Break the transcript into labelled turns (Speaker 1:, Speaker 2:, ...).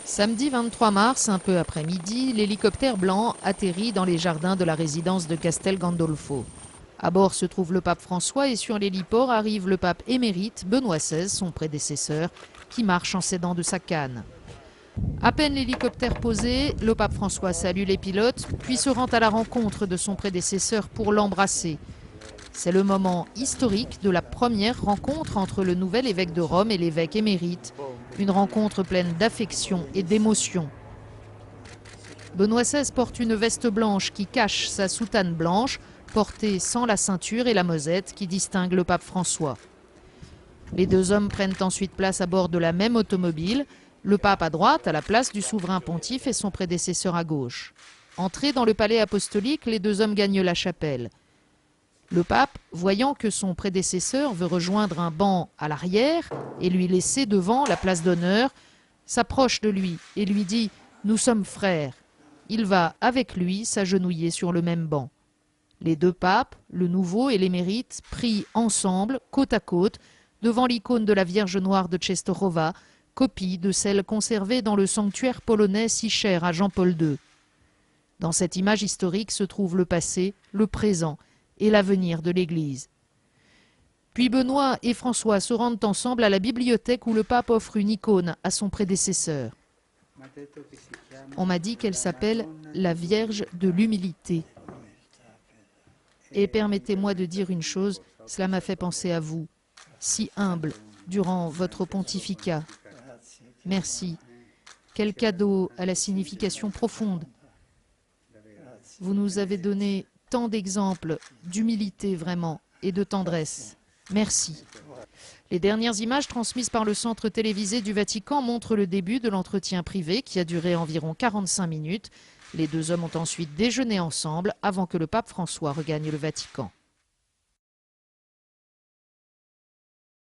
Speaker 1: Samedi 23 mars, un peu après midi, l'hélicoptère blanc atterrit dans les jardins de la résidence de Castel Gandolfo. À bord se trouve le pape François et sur l'héliport arrive le pape émérite Benoît XVI, son prédécesseur, qui marche en s'aidant de sa canne. À peine l'hélicoptère posé, le pape François salue les pilotes, puis se rend à la rencontre de son prédécesseur pour l'embrasser. C'est le moment historique de la première rencontre entre le nouvel évêque de Rome et l'évêque émérite, une rencontre pleine d'affection et d'émotion. Benoît XVI porte une veste blanche qui cache sa soutane blanche, portée sans la ceinture et la mosette qui distingue le pape François. Les deux hommes prennent ensuite place à bord de la même automobile, le pape à droite, à la place du souverain pontife, et son prédécesseur à gauche. Entrés dans le palais apostolique, les deux hommes gagnent la chapelle. Le pape, voyant que son prédécesseur veut rejoindre un banc à l'arrière et lui laisser devant la place d'honneur, s'approche de lui et lui dit « Nous sommes frères ». Il va avec lui s'agenouiller sur le même banc. Les deux papes, le nouveau et l'émérite, prient ensemble, côte à côte, devant l'icône de la Vierge Noire de Częstochowa, copie de celle conservée dans le sanctuaire polonais si cher à Jean-Paul II. Dans cette image historique se trouve le passé, le présent et l'avenir de l'Église. Puis Benoît et François se rendent ensemble à la bibliothèque où le pape offre une icône à son prédécesseur. On m'a dit qu'elle s'appelle la Vierge de l'Humilité. Et permettez-moi de dire une chose, cela m'a fait penser à vous, si humble durant votre pontificat. Merci. Quel cadeau à la signification profonde. Vous nous avez donné tant d'exemples d'humilité vraiment et de tendresse. Merci. Les dernières images transmises par le centre télévisé du Vatican montrent le début de l'entretien privé qui a duré environ 45 minutes. Les deux hommes ont ensuite déjeuné ensemble avant que le pape François regagne le Vatican.